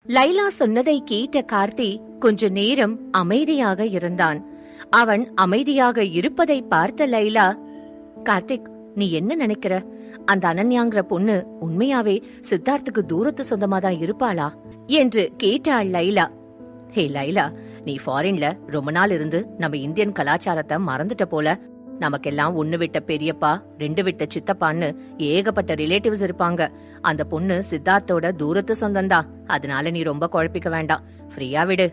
லைலா சொன்னதை கேட்ட கார்த்தி கொஞ்ச நேரம் அமைதியாக இருந்தான். அவன் அமைதியாக இருப்பதை பார்த்த லைலா, கார்த்திக், நீ என்ன நினைக்கிற? அந்த அனன்யாங்கிற பொண்ணு உண்மையாவே சித்தார்த்துக்கு தூரத்து சொந்தமாதான் இருப்பாளா என்று கேட்டாள் லைலா. ஹே லைலா, நீ ஃபாரின்ல ரொம்ப நாள் இருந்து நம்ம இந்தியன் கலாச்சாரத்தை மறந்துட்ட போல. நமக்கெல்லாம் ஒண்ணு விட்ட பெரியப்பா, ரெண்டு விட்ட சித்தப்பான்னு ஏகப்பட்ட ரிலேட்டிவ்ஸ் இருப்பாங்க. அந்த பொண்ணு சித்தார்த்தோட தூரத்து சொந்தந்தா. அதனால நீ ரொம்ப குழப்பிக்க வேண்டாம், ஃப்ரீயா விடு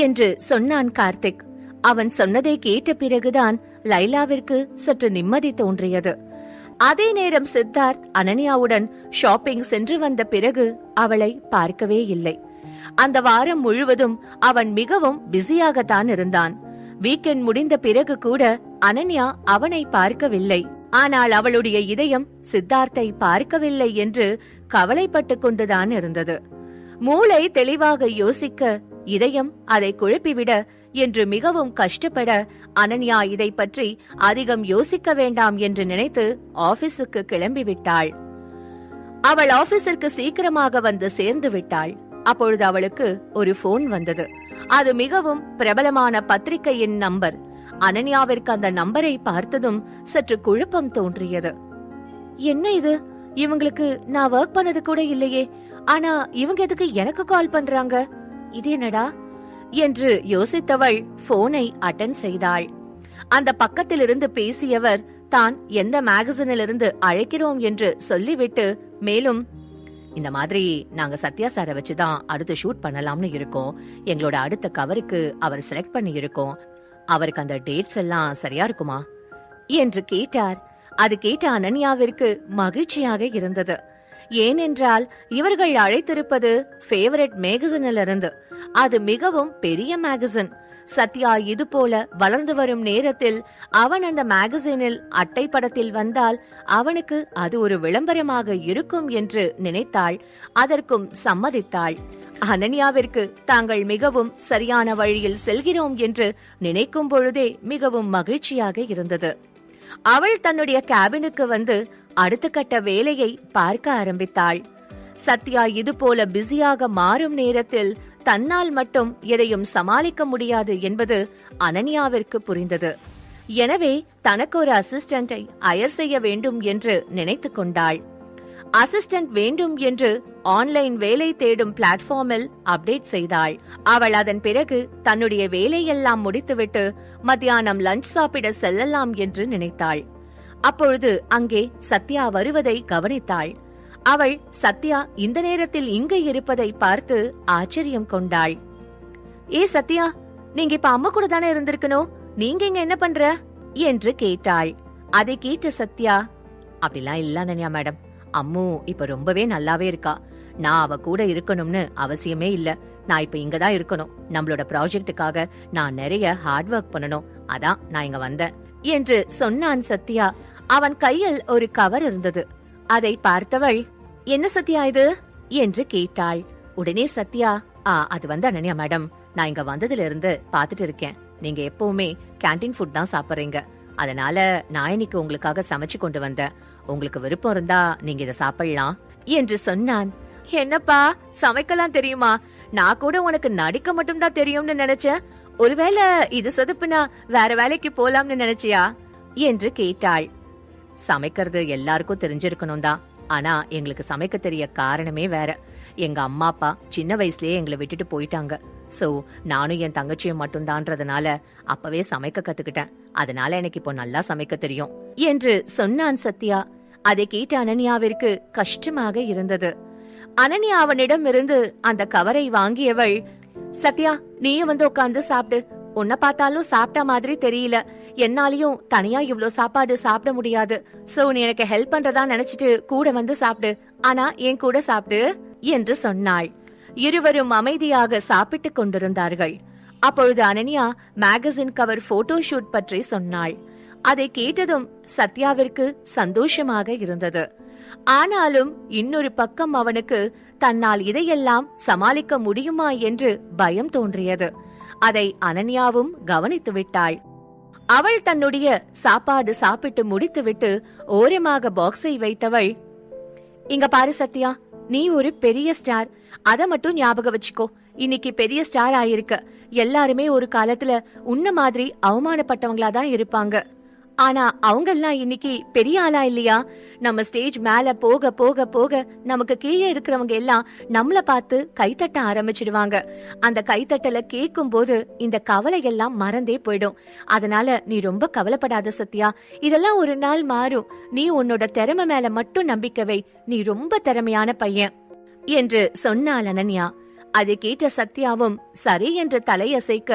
என்று சொன்னான் கார்த்திக். அவன் சொன்னதை கேட்ட பிறகுதான் லைலாவிற்கு சற்று நிம்மதி தோன்றியது. அதே நேரம் சித்தார்த் அனன்யாவுடன் ஷாப்பிங் சென்று வந்த பிறகு அவளை பார்க்கவே இல்லை. அந்த வாரம் முழுவதும் அவன் மிகவும் பிஸியாகத்தான் இருந்தான். வீக்கெண்ட் முடிந்த பிறகு கூட அனன்யா அவனை பார்க்கவில்லை. ஆனால் அவளுடைய இதயம் சித்தார்த்தை பார்க்கவில்லை என்று கவலைப்பட்டு கொண்டுதான் இருந்தது. மூளை தெளிவாக யோசிக்க, இதயம் அதை குழப்பிவிட என்று மிகவும் கஷ்டப்பட, அனன்யா இதை பற்றி அதிகம் யோசிக்க வேண்டாம் என்று நினைத்து ஆபீஸுக்கு கிளம்பிவிட்டாள். அவள் ஆபீஸிற்கு சீக்கிரமாக வந்து சேர்ந்து விட்டாள். அப்பொழுது அவளுக்கு ஒரு போன் வந்தது. அது மிகவும் பிரபலமான பத்திரிகையின் நம்பர். அனன்யாவிற்கு அந்த நம்பரை பார்த்ததும் சற்று குழப்பம் தோன்றியது. என்ன இது? இவங்களுக்கு நான் ஒர்க் பண்ணது கூட இல்லையே, ஆனா இவங்க எதுக்கு எனக்கு கால் பண்றாங்க? இது என்னடா என்று யோசித்தவள் போனை அட்டெண்ட் செய்தாள். அந்த பக்கத்திலிருந்து பேசியவர் தான் எந்த மேகசினிலிருந்து அழைக்கிறோம் என்று சொல்லிவிட்டு, மேலும், இந்த மாதிரி நாங்க சத்யா சாரை வச்சுதான் அடுத்து ஷூட் பண்ணலாம்னு இருக்கோம். எங்களோட அடுத்த கவருக்கு அவர் செலக்ட் பண்ணி இருக்கோம். அவருக்கு அந்த டேட்ஸ் எல்லாம் சரியா இருக்குமா என்று கேட்டார். அது கேட்ட அனன்யாவிற்கு மகிழ்ச்சியாக இருந்தது. ஏனென்றால் இவர்கள் அழைத்திருப்பது ஃபேவரட் மேகசினில் இருந்து. அது மிகவும் பெரிய மேகசின். சத்யா இது போல வளர்ந்து வரும் நேரத்தில் அவன் அந்த மேகசினில் அட்டை படத்தில் வந்தால் அவனுக்கு அது ஒரு விளம்பரமாக இருக்கும் என்று நினைத்தாள். அதற்கும் சம்மதித்தாள். அனன்யாவிற்கு தாங்கள் மிகவும் சரியான வழியில் செல்கிறோம் என்று நினைக்கும் பொழுதே மிகவும் மகிழ்ச்சியாக இருந்தது. அவள் தன்னுடைய கேபினுக்கு வந்து அடுத்த கட்ட வேலையை பார்க்க ஆரம்பித்தாள். சத்யா இது போல பிஸியாக மாறும் நேரத்தில் தன்னால் மட்டும் எதையும் சமாளிக்க முடியாது என்பது அனன்யாவிற்கு புரிந்தது. எனவே தனக்கு ஒரு அசிஸ்டண்டை ஹையர் செய்ய வேண்டும் என்று நினைத்து கொண்டாள். அசிஸ்டன்ட் வேண்டும் என்று ஆன்லைன் வேலை தேடும் பிளாட்ஃபார்மில் அப்டேட் செய்தாள். அவள் அதன் பிறகு தன்னுடைய வேலையெல்லாம் முடித்துவிட்டு மத்தியானம் லஞ்ச் சாப்பிட செல்லலாம் என்று நினைத்தாள். அப்பொழுது அங்கே சத்யா வருவதை கவனித்தாள். அவள் சத்யா இந்த நேரத்தில் இங்கு இருப்பதை பார்த்து ஆச்சரியம் கொண்டாள். ஏ சத்யா, நீங்க இப்ப அம்மா கூட தானே இருந்திருக்கணும், நீங்க இங்க என்ன பண்ற என்று கேட்டாள். அதை கேட்ட சத்யா, அப்படிலாம் இல்ல அனன்யா மேடம், அம்மு இப்ப ரொம்பவே நல்லாவே இருக்கா. நான் அவ கூட இருக்கணும்னு அவசியமே இல்ல. நான் இப்ப இங்கதான் இருக்கணும். நம்மளோட ப்ராஜெக்டுக்காக நான் நிறைய ஹார்ட் ஒர்க் பண்ணணும். அதான் நான் இங்க வந்தேன் என்று சொன்னான் சத்யா. அவன் கையில் ஒரு கவர் இருந்தது. அதை பார்த்தவள், என்ன சத்யா இது என்று கேட்டாள். உடனே சத்யா, அது வந்து அனன்யா மேடம், நான் இங்க வந்ததுல இருந்து பாத்துட்டு இருக்கேன். நீங்க எப்பவுமே கேண்டீன் ஃபுட் தான் சாப்பிடுறீங்க. அதனால நான் இன்னைக்கு உங்களுக்காக சமைச்சு கொண்டு வந்தேன். உங்களுக்கு விருப்பம் இருந்தா நீங்க இதை சாப்பிடலாம் என்று சொன்னான். என்னப்பா, சமைக்கலாம் தெரியுமா? நான் கூட உனக்கு நடிக்க மட்டும் தான் தெரியும்னு நினைச்சேன். ஒருவேளை இது சொதுப்புனா வேற வேலைக்கு போலாம்னு நினைச்சியா என்று கேட்டாள். சமைக்கிறது எல்லாருக்கும் தெரிஞ்சிருக்கணும் தான். ஆனா எங்களுக்கு சமைக்க தெரிய காரணமே வேற. எங்க அம்மா அப்பா சின்ன வயசுலயே எங்களை விட்டுட்டு போயிட்டாங்க. சோ நானும் என் தங்கச்சியும் மட்டும் தான்றதுனால அப்பவே சமைக்க கத்துக்கிட்டேன். அதனால எனக்கு இப்போ நல்லா சமைக்க தெரியும் என்று சொன்னான் சத்யா. அதை கேட்ட அனன்யாவிற்கு கஷ்டமாக இருந்தது. அனன்யா அவனிடம் இருந்து அந்த கவரை வாங்கியவள், சத்யா, நீயும் வந்து உட்கார்ந்து சாப்பிடு. உன்னை பார்த்தாலும் சாப்பிட்ட மாதிரி தெரியல. என்னாலையும் தனியா இவ்ளோ சாப்பாடு சாப்பிட முடியாது. சோ நீ எனக்கு ஹெல்ப் பண்றதா நினைச்சிட்டு கூட வந்து சாப்பிடு. ஆனா என் கூட சாப்பிடு என்று சொன்னாள். இருவரும் அமைதியாக சாப்பிட்டுக் கொண்டிருந்தார்கள். அப்பொழுது Ananya magazine cover photo shoot பற்றி சொன்னாள். அதை கேட்டதும் சத்யாவிற்கு சந்தோஷமாக இருந்தது. ஆனாலும் இன்னொரு பக்கம் அவனுக்கு தன்னால் இதையெல்லாம் சமாளிக்க முடியுமா என்று பயம் தோன்றியது. அதை அனன்யாவும் கவனித்து விட்டாள். அவள் தன்னுடைய சாப்பாடு சாப்பிட்டு முடித்துவிட்டு ஓரமாக பாக்ஸை வைத்தவள், இங்க பாரு சத்யா, நீ ஒரு பெரிய ஸ்டார். அத மட்டும் ஞாபகம் வச்சுக்கோ. இன்னைக்கு பெரிய ஸ்டார் ஆயிருக்க. எல்லாருமே ஒரு காலத்துல உன்ன மாதிரி அவமானப்பட்டவங்களாதான் இருப்பாங்க. ஆனா அவங்கெல்லாம் இன்னைக்கு பெரிய ஆளா இல்லையா? நம்ம ஸ்டேஜ் மேல போக போக போக நமக்கு கீழே இருக்கிறவங்க எல்லாம் நம்மள பார்த்து கைத்தட்ட ஆரம்பிச்சிடுவாங்க. அந்த கைத்தட்டல கேட்கும் போது இந்த கவலை எல்லாம் மறந்தே போயிடும். அதனால நீ ரொம்ப கவலைப்படாத சத்யா. இதெல்லாம் ஒரு நாள் மாறும். நீ உன்னோட திறமை மேல மட்டும் நம்பிக்கை வை. நீ ரொம்ப திறமையான பையன் என்று சொன்னாள் அனன்யா. அதை கேட்ட சத்யாவும் சரி என்று தலையசைக்க,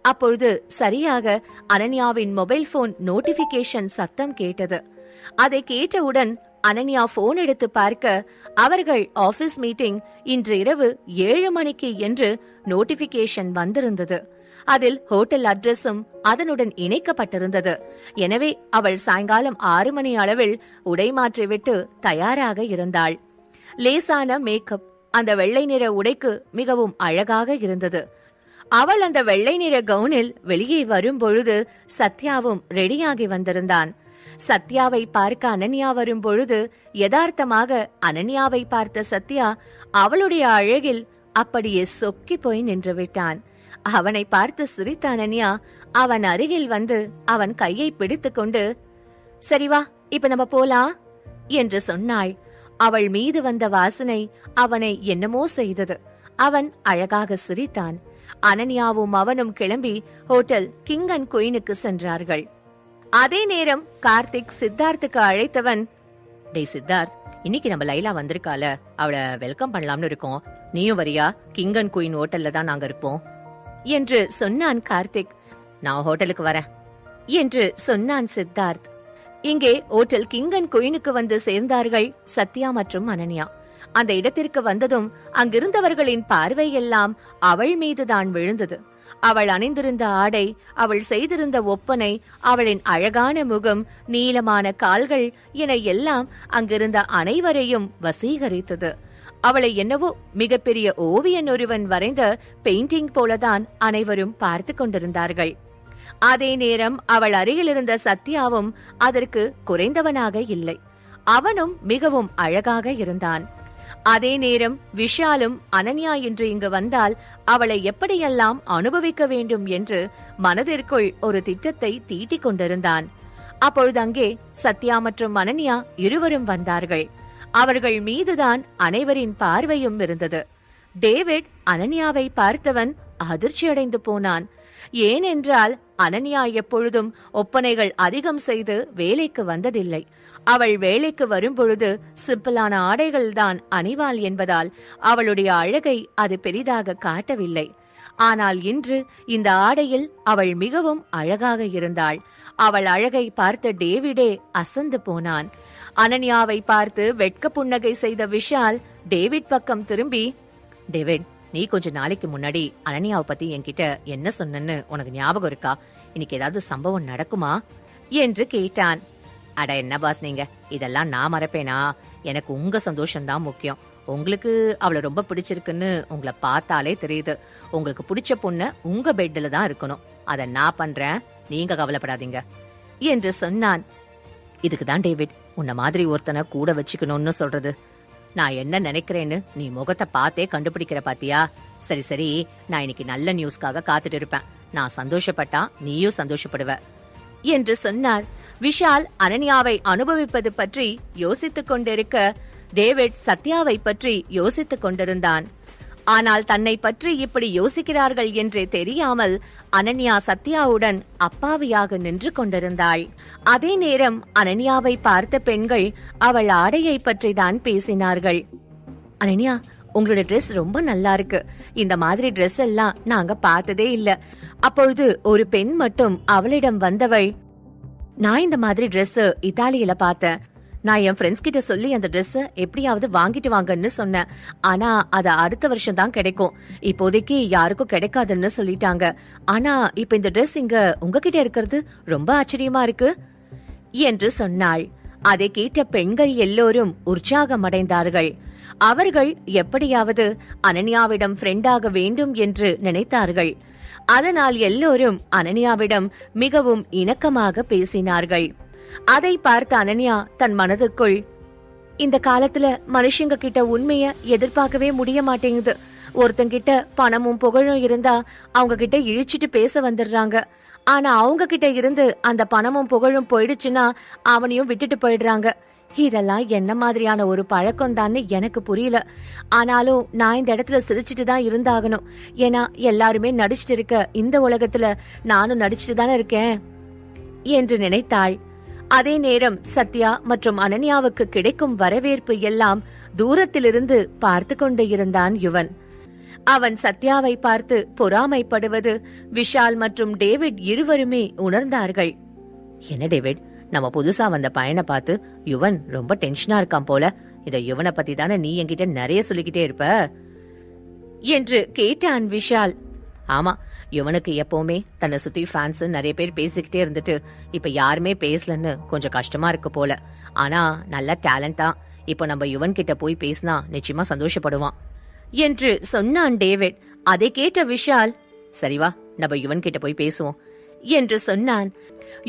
அப்பொழுது சரியாக அனன்யாவின் மொபைல் போன் நோட்டிபிகேஷன் சத்தம் கேட்டது. அதை கேட்டவுடன் அனன்யா போன் எடுத்து பார்க்க, அவர்கள் ஆபீஸ் மீட்டிங் இன்று இரவு 7 மணிக்கு என்று நோட்டிபிகேஷன் வந்திருந்தது. அதில் ஹோட்டல் அட்ரஸும் அதனுடன் இணைக்கப்பட்டிருந்தது. எனவே அவள் சாயங்காலம் 6 மணி அளவில் உடை மாற்றிவிட்டு தயாராக இருந்தாள். லேசான மேக்கப் அந்த வெள்ளை நிற உடைக்கு மிகவும் அழகாக இருந்தது. அவள் அந்த வெள்ளை நிற கவுனில் வெளியே வரும்பொழுது சத்யாவும் ரெடியாகி வந்திருந்தான். சத்யாவை பார்க்க அனன்யா வரும்பொழுது யதார்த்தமாக அனன்யாவை பார்த்த சத்யா அவளுடைய அழகில் அப்படியே சொக்கி போய் நின்று விட்டான். அவனை பார்த்து சிரித்த அனன்யா அவன் அருகில் வந்து அவன் கையை பிடித்துக் கொண்டு, சரி வா, இப்ப நம்ம போலாம் என்று சொன்னாள். அவள் மீது வந்த வாசனை அவனை என்னமோ செய்தது. அவன் அழகாக சிரித்தான். அனன்யாவும் அவனும் கிளம்பி ஹோட்டல் கிங் அண்ட் குயினுக்கு சென்றார்கள். அதே நேரம் கார்த்திக் சித்தார்த்துக்கு அழைத்தவன், டேய் சித்தார்த், இன்னைக்கு நம்ம லைலா வந்திருக்கால, அவளை வெல்கம் பண்ணலாம்னு இருக்கோம். நீயும் வரியா? கிங் அண்ட் குயின் ஹோட்டல்ல தான் நாங்க இருப்போம் என்று சொன்னான் கார்த்திக். நான் ஹோட்டலுக்கு வரேன் என்று சொன்னான் சித்தார்த். இங்கே ஹோட்டல் கிங் அண்ட் குயினுக்கு வந்து சேர்ந்தார்கள் சத்யா மற்றும் அனன்யா. அந்த இடத்திற்கு வந்ததும் அங்கிருந்தவர்களின் பார்வையெல்லாம் அவள் மீதுதான் விழுந்தது. அவள் அணிந்திருந்த ஆடை, அவள் செய்திருந்த ஒப்பனை, அவளின் அழகான முகம், நீளமான கால்கள் என எல்லாம் அங்கிருந்த அனைவரையும் வசீகரித்தது. அவளை என்னவோ மிகப்பெரிய ஓவியன் ஒருவன் வரைந்த பெயிண்டிங் போலதான் அனைவரும் பார்த்து கொண்டிருந்தார்கள். அதே நேரம் அவள் அருகில் இருந்த சத்யாவும் அதற்கு குறைந்தவனாக இல்லை. அவனும் மிகவும் அழகாக இருந்தான். அதே நேரம் விஷாலும் அனன்யா என்று இங்கு வந்தால் அவளை எப்படியெல்லாம் அனுபவிக்க வேண்டும் என்று மனதிற்குள் ஒரு திட்டத்தை தீட்டிக் கொண்டிருந்தான். அப்பொழுது அங்கே சத்யா மற்றும் அனன்யா இருவரும் வந்தார்கள். அவர்கள் மீதுதான் அனைவரின் பார்வையும் இருந்தது. டேவிட் அனன்யாவை பார்த்தவன் அதிர்ச்சியடைந்து போனான். ஏனென்றால் அனன்யா எப்பொழுதும் ஒப்பனைகள் அதிகம் செய்து வேலைக்கு வந்ததில்லை. அவள் வேலைக்கு வரும்பொழுது சிம்பிளான ஆடைகள்தான் அணிவாள் என்பதால் அவளுடைய அழகை அது பெரிதாக காட்டவில்லை. ஆனால் இன்று இந்த ஆடையில் அவள் மிகவும் அழகாக இருந்தாள். அவள் அழகை பார்த்த டேவிடே அசந்து போனான். அனன்யாவை பார்த்து வெட்க புன்னகை செய்த விஷால் டேவிட் பக்கம் திரும்பி, டேவிட், நீ கொஞ்ச நாளைக்கு முன்னாடி அனன்யாவை பத்தி என்கிட்ட என்ன சொன்னன்னு உனக்கு ஞாபகம் இருக்கா? இன்னைக்கு ஏதாவது சம்பவம் நடக்குமா என்று கேட்டான். அட என்ன பாஸ் நீங்க, இதெல்லாம் நான் மறப்பேனா? எனக்கு உங்க சந்தோஷம்தான் முக்கியம். உங்களுக்கு அவளை ரொம்ப பிடிச்சிருக்குன்னு உங்களை பார்த்தாலே தெரியுது. உங்களுக்கு பிடிச்ச பொண்ணு உங்க பெட்ல தான் இருக்கணும். அத நான் பண்றேன், நீங்க கவலைப்படாதீங்க என்று சொன்னான். இதுக்குதான் டேவிட் உன்ன மாதிரி ஒருத்தனை கூட வச்சுக்கணும்னு சொல்றது. நான் என்ன நினைக்கிறேன்னு நீ முகத்தை பார்த்தே கண்டுபிடிக்கிற பாத்தியா? சரி சரி, நான் இன்னைக்கு நல்ல நியூஸ்க்காக காத்துட்டு இருப்பேன். நான் சந்தோஷப்பட்டா நீயும் சந்தோஷப்படுவ என்று சொன்னார். விஷால் அனன்யாவை அனுபவிப்பது பற்றி யோசித்துக் கொண்டிருக்க டேவிட் சத்யாவை பற்றி யோசித்துக் கொண்டிருந்தான். ஆனால் தன்னை பற்றி இப்படி யோசிக்கிறார்கள் என்றே தெரியாமல் அனன்யா சத்யாவுடன் அப்பாவியாக நின்று கொண்டிருந்தாள். அதே நேரம் அனன்யாவை பார்த்த பெண்கள் அவள் ஆடையை பற்றி தான் பேசினார்கள். அனன்யா, உங்களோட ட்ரெஸ் ரொம்ப நல்லா இருக்கு. இந்த மாதிரி ட்ரெஸ் எல்லாம் நாங்க பார்த்ததே இல்ல. அப்பொழுது ஒரு பெண் மட்டும் அவளிடம் வந்தவள், நான் இந்த மாதிரி ட்ரெஸ் இத்தாலியில பார்த்தேன். நான் என் ஃப்ரெண்ட்ஸ் கிட்ட சொல்லி அந்த ட்ரெஸ் எப்படியாவது வாங்கிட்டு வாங்கன்னு சொன்னேன். ஆனா அது அடுத்த வருஷம் தான் கிடைக்கும். இப்போதைக்கு யாருக்கும் கிடைக்காதுன்னு சொல்லிட்டாங்க. ஆனா இப்ப இந்த ட்ரெஸ் இங்க உங்ககிட்ட இருக்கிறது ரொம்ப ஆச்சரியமா இருக்கு என்று சொன்னாள். அதை கேட்ட பெண்கள் எல்லோரும் உற்சாகமடைந்தார்கள். அவர்கள் எப்படியாவது அனன்யாவிடம் ஃப்ரெண்டாக வேண்டும் என்று நினைத்தார்கள். அதனால் எல்லோரும் அனன்யாவிடம் மிகவும் இணக்கமாக பேசினார்கள். அதை பார்த்த அனன்யா தன் மனதுக்குள், இந்த காலத்துல மனுஷங்க கிட்ட உண்மைய எதிர்பார்க்கவே முடிய மாட்டேங்குது. ஒருத்தங்கிட்ட பணமும் புகழும் இருந்தா அவங்க கிட்ட இழிச்சிட்டு பேச வந்துடுறாங்க. ஆனா அவங்க கிட்ட இருந்து அந்த பணமும் புகழும் போயிடுச்சுன்னா அவனையும் விட்டுட்டு போயிடுறாங்க. இதெல்லாம் என்ன மாதிரியான ஒரு பழக்கம் தான்னு எனக்கு புரியல. ஆனாலும் நான் இந்த இடத்துல சிரிச்சிட்டு தான் இருந்தாகணும். ஏன்னா எல்லாருமே நடிச்சிட்டு இருக்க இந்த உலகத்துல நானும் நடிச்சிட்டு தானே இருக்கேன் என்று நினைத்தாள். அதே நேரம் சத்யா மற்றும் அனன்யாவுக்கு கிடைக்கும் வரவேற்பு எல்லாம் தூரத்திலிருந்து பார்த்து கொண்டு இருந்தான் யுவன். அவன் சத்யாவை பார்த்து பொறாமைப்படுவது விஷால் மற்றும் டேவிட் இருவருமே உணர்ந்தார்கள். என்ன டேவிட், நம்ம புதுசா வந்த பையனை பார்த்து யுவன் ரொம்ப டென்ஷனா இருக்கான் போல. இத யுவனை பத்தி தானே நீ என்கிட்ட நிறைய சொல்லிக்கிட்டே இருப்ப என்று கேட்டான் விஷால். ஆமா, யுவனுக்கு எப்பவுமே தன்னை சுத்தி ஃபேன்ஸ் நிறைய பேர் பேசிக்கிட்டே இருந்துட்டு இப்ப யாருமே பேசலன்னு கொஞ்சம் கஷ்டமா இருக்கு போல. ஆனா நல்ல டேலண்ட் தான். இப்ப நம்ம யுவன் கிட்ட போய் பேசினா நிச்சயமா சந்தோஷப்படுவான் என்று சொன்னான் டேவிட். அதை கேட்ட விஷால், சரிவா நம்ம யுவன் கிட்ட போய் பேசுவோம் என்று சொன்னான்.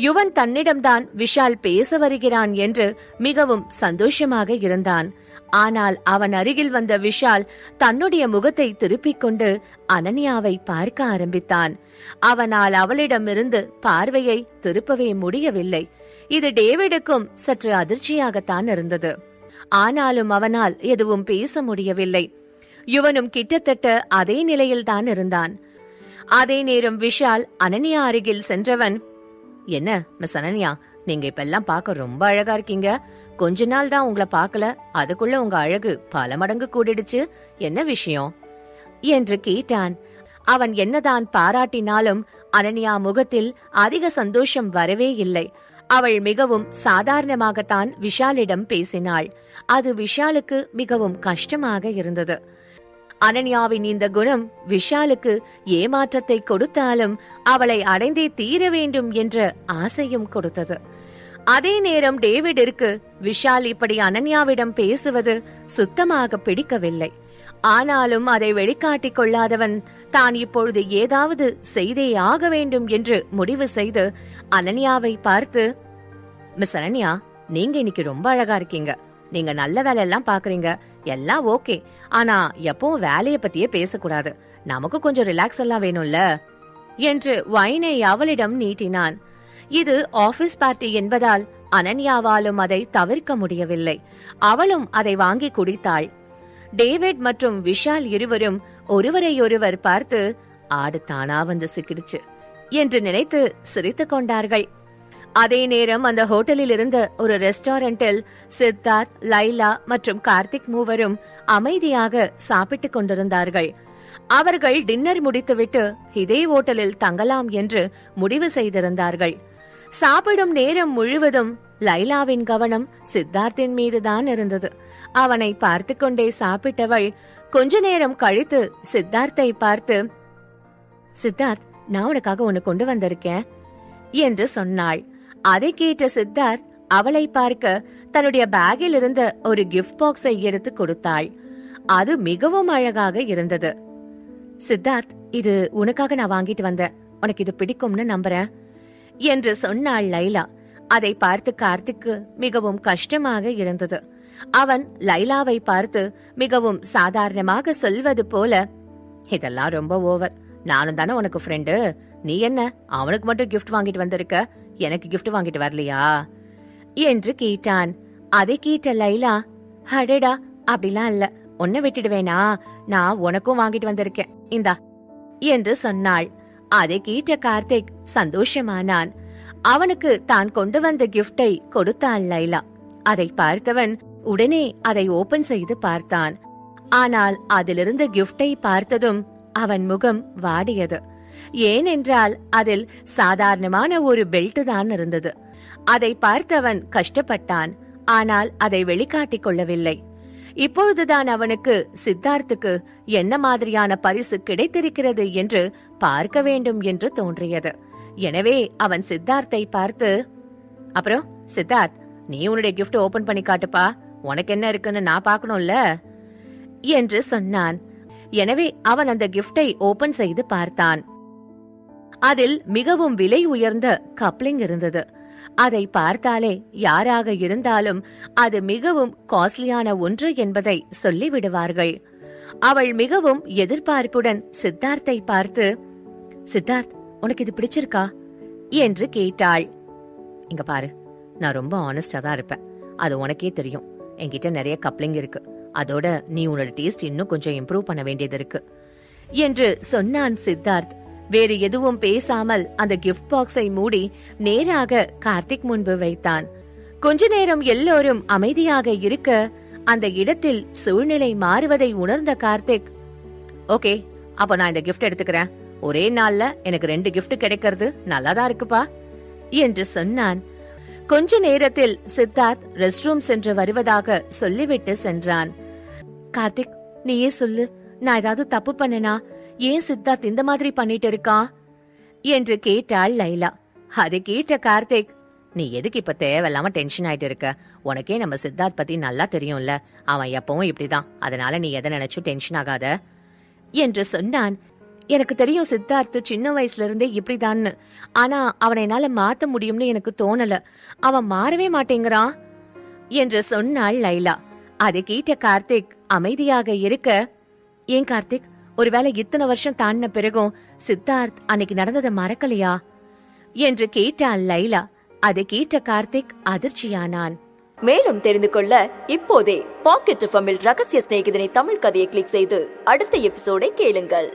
யுவன் தன்னிடம்தான் விஷால் பேச வருகிறான் என்று மிகவும் சந்தோஷமாக இருந்தான். ஆனால் அவன் அருகில் வந்த விஷால் தன்னுடைய முகத்தை திருப்பிக் கொண்டு அனன்யாவை பார்க்க ஆரம்பித்தான். அவனால் அவளிடமிருந்து பார்வையை திருப்பவே முடியவில்லை. இது டேவிடுக்கும் சற்று அதிர்ச்சியாகத்தான் இருந்தது. ஆனாலும் அவனால் எதுவும் பேச முடியவில்லை. யுவனும் கிட்டத்தட்ட அதே நிலையில்தான் இருந்தான். அதே நேரம் விஷால் அனன்யா அருகில் சென்றவன், என்ன மிஸ் அனன்யா, நீங்க இப்ப எல்லாம் பார்க்க ரொம்ப அழகா இருக்கீங்க. கொஞ்ச நாள் தான் உங்களை பார்க்கல, அதுக்குள்ள உங்க அழகு பல மடங்கு கூடிடுச்சு. என்ன விஷயம் என்று கேட்டான். அவன் என்னதான் பாராட்டினாலும் அனன்யா முகத்தில் அதிக சந்தோஷம் வரவே இல்லை. அவள் மிகவும் சாதாரணமாகத்தான் விஷாலிடம் பேசினாள். அது விஷாலுக்கு மிகவும் கஷ்டமாக இருந்தது. அனன்யாவின் இந்த குணம் விஷாலுக்கு ஏமாற்றத்தை கொடுத்தாலும் அவளை அடைந்தே தீர வேண்டும் என்ற ஆசையும் கொடுத்தது. அதே நேரம் டேவிடிற்கு விஷால் இப்படி அனன்யாவிடம் பேசுவது சுத்தமாக பிடிக்கவில்லை. ஆனாலும் அதை வெளிக்காட்டிக் கொள்ளாதவன் தான் இப்பொழுது ஏதாவது செய்தே ஆக வேண்டும் என்று முடிவு செய்து அனன்யாவை பார்த்து, மிஸ் அனன்யா, நீங்க இன்னைக்கு ரொம்ப அழகா இருக்கீங்க. நீங்க நல்ல வேலை எல்லாம் பாக்குறீங்க, எல்லாம் ஓகே. ஆனா எப்பவும் வேலைய பத்தியே பேசக்கூடாது. நமக்கு கொஞ்சம் ரிலாக்ஸ் எல்லாம் வேணும்ல என்று வைனை அவளிடம் நீட்டினான். இது ஆபீஸ் பார்ட்டி என்பதால் அனன்யாவாலும் அதை தவிர்க்க முடியவில்லை. அவளும் அதை வாங்கி குடித்தாள். டேவிட் மற்றும் விஷால் இருவரும் ஒருவரையொருவர் பார்த்து, ஆடு தானா வந்து சிக்கிடுச்சு என்று நினைத்து சிரித்துக் கொண்டார்கள். அதே நேரம் அந்த ஹோட்டலில் இருந்த ஒரு ரெஸ்டாரண்டில் சித்தார்த், லைலா மற்றும் கார்த்திக் மூவரும் அமைதியாக சாப்பிட்டுக் கொண்டிருந்தார்கள். அவர்கள் டின்னர் முடித்துவிட்டு இதே ஹோட்டலில் தங்கலாம் என்று முடிவு செய்திருந்தார்கள். சாப்பிடும் நேரம் முழுவதும் லைலாவின் கவனம் சித்தார்த்தின் மீதுதான் இருந்தது. அவனை பார்த்து கொண்டே சாப்பிட்டவள் கொஞ்ச நேரம் கழித்து சித்தார்த்தை பார்த்து, சித்தார்த், நான் உனக்காக ஒன்னு கொண்டு வந்திருக்கேன் என்று சொன்னாள். அதை கேட்ட சித்தார்த் அவளை பார்க்க தன்னுடைய பேக்கில் இருந்த ஒரு கிஃப்ட் பாக்ஸை எடுத்து கொடுத்தாள். அது மிகவும் அழகாக இருந்தது. சித்தார்த், இது உனக்காக நான் வாங்கிட்டு வந்தேன். உனக்கு இது பிடிக்கும்னு நம்புறேன் என்று சொன்னாள் லைலா. அதை பார்த்து கார்த்திக்கு மிகவும் கஷ்டமாக இருந்தது. அவன் லைலாவை பார்த்து மிகவும் சாதாரணமாக சொல்வது போல, இதெல்லாம் ரொம்ப ஓவர். நானும் தானே உனக்கு ஃப்ரெண்டு. நீ என்ன அவனுக்கு மட்டும் கிஃப்ட் வாங்கிட்டு வந்திருக்க, எனக்கு கிஃப்ட் வாங்கிட்டு வரலையா என்று கேட்டான். அதை கேட்ட லைலா, அடடா, அப்படிலாம் இல்ல, உன்னை விட்டுடுவேனா, நான் உனக்கும் வாங்கிட்டு வந்திருக்கேன், இந்தா என்று சொன்னாள். அதை கேட்ட கார்த்திக் சந்தோஷமானான். அவனுக்கு தான் கொண்டு வந்த கிஃப்டை கொடுத்தாள் லைலா. அதை பார்த்தவன் உடனே அதை ஓபன் செய்து பார்த்தான். ஆனால் அதிலிருந்த கிஃப்டை பார்த்ததும் அவன் முகம் வாடியது. ஏனென்றால் அதில் சாதாரணமான ஒரு பெல்ட் தான் இருந்தது. அதை பார்த்தவன் கஷ்டப்பட்டான். ஆனால் அதை வெளிக்காட்டிக் கொள்ளவில்லை. இப்பொழுதுதான் அவனுக்கு சித்தார்த்துக்கு என்ன மாதிரியான பரிசு கிடைத்திருக்கிறது என்று பார்க்க வேண்டும் என்று தோன்றியது. எனவே அவன் சித்தார்த்தை பார்த்து, அப்புறம் சித்தார்த், நீ உன்னுடைய கிஃப்ட் ஓபன் பண்ணி காட்டுப்பா, உனக்கு என்ன இருக்குன்னு நான் பார்க்கணும்ல என்று சொன்னான். எனவே அவன் அந்த கிஃப்டை ஓபன் செய்து பார்த்தான். அதில் மிகவும் விலை உயர்ந்த கப்ளிங் இருந்தது. அதை பார்த்தாலே யாராக இருந்தாலும் அது மிகவும் காஸ்ட்லியான ஒன்று என்பதை சொல்லிவிடுவார்கள். அவள் மிகவும் எதிர்பார்ப்புடன் சித்தார்த்தை பார்த்து, சித்தார்த், உனக்கு இது பிடிச்சிருக்கா என்று கேட்டாள். இங்க பாரு, நான் ரொம்ப ஆனஸ்டா தான் இருப்பேன், அது உனக்கே தெரியும். என்கிட்ட நிறைய கப்ளிங் இருக்கு, அதோட நீ உன்னோட டேஸ்ட் இன்னும் கொஞ்சம் இம்ப்ரூவ் பண்ண வேண்டியது இருக்கு என்று சொன்னான் சித்தார்த். வேறு எதுவும் பேசாமல் அந்த கிஃப்ட் பாக்ஸை மூடி நேராக கார்த்திக் முன்பு வைத்தான். கொஞ்ச நேரம் எல்லோரும் அமைதியாக இருக்க அந்த இடத்தில் சூழ்நிலை மாறுவதை உணர்ந்த கார்த்திக், ஓகே, அப்ப நான் இந்த கிஃப்ட் எடுத்துக்கிறேன். ஒரே நாள்ல எனக்கு 2 கிஃப்ட் கிடைக்கிறது நல்லாதான் இருக்குப்பா என்று சொன்னான். கொஞ்ச நேரத்தில் சித்தார்த் ரெஸ்ட் ரூம் சென்று வருவதாக சொல்லிவிட்டு சென்றான். கார்த்திக், நீயே சொல்லு, நான் ஏதாவது தப்பு பண்ணனா? ஏன் சித்தார்த் இந்த மாதிரி பண்ணிட்டு இருக்கான் என்று கேட்டாள் லைலா. அதை கேட்ட கார்த்திக், நீ எதுக்கு இப்ப தேவையில்லாம டென்ஷன் ஆயிட்டு இருக்க? உனக்கே நம்ம சித்தார்த் பத்தி நல்லா தெரியும்ல, அவன் எப்பவும் இப்படிதான், அதனால நீ எதை நினைச்சும் டென்ஷன் ஆகாத என்று சொன்னான். எனக்கு தெரியும் சித்தார்த் சின்ன வயசுல இருந்தே இப்படிதான்னு, ஆனா அவனை என்னால மாத்த முடியும்னு எனக்கு தோணல. அவன் மாறவே மாட்டேங்கிறான் என்று சொன்னாள் லைலா. அதை கேட்ட கார்த்திக் அமைதியாக இருக்க, ஏன் கார்த்திக், ஒருவேளை இத்தனை வருஷம் தாண்டின பிறகும் சித்தார்த் அன்னைக்கு நடந்ததை மறக்கலையா என்று கேட்டாள் லைலா. அதை கேட்ட கார்த்திக் அதிர்ச்சியானான். மேலும் தெரிந்து கொள்ள இப்போதே பாக்கெட் எஃப்எம்மில் ரகசிய சிநேகிதனை தமிழ் கதையை கிளிக் செய்து அடுத்த எபிசோடை கேளுங்கள்.